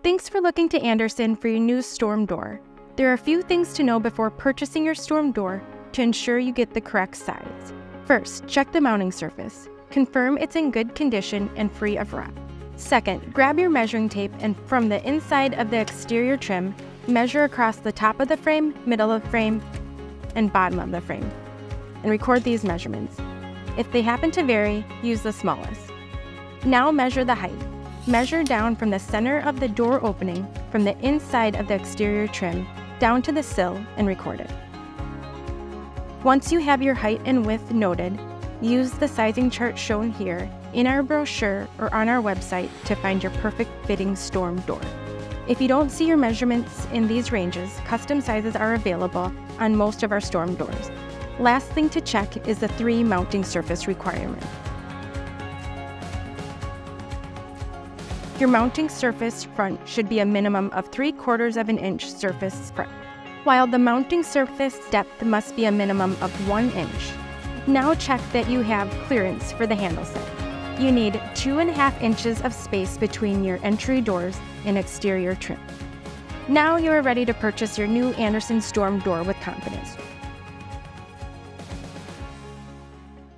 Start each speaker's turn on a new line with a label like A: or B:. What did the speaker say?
A: Thanks for looking to Andersen for your new storm door. There are a few things to know before purchasing your storm door to ensure you get the correct size. First, check the mounting surface. Confirm it's in good condition and free of rot. Second, grab your measuring tape and from the inside of the exterior trim, measure across the top of the frame, middle of the frame, and bottom of the frame, and record these measurements. If they happen to vary, use the smallest. Now measure the height. Measure down from the center of the door opening from the inside of the exterior trim down to the sill and record it. Once you have your height and width noted, use the sizing chart shown here in our brochure or on our website to find your perfect fitting storm door. If you don't see your measurements in these ranges, custom sizes are available on most of our storm doors. Last thing to check is the 3 mounting surface requirement. Your mounting surface front should be a minimum of 3/4 of an inch surface front, while the mounting surface depth must be a minimum of 1 inch. Now check that you have clearance for the handle set. You need 2.5 inches of space between your entry doors and exterior trim. Now you are ready to purchase your new Andersen storm door with confidence.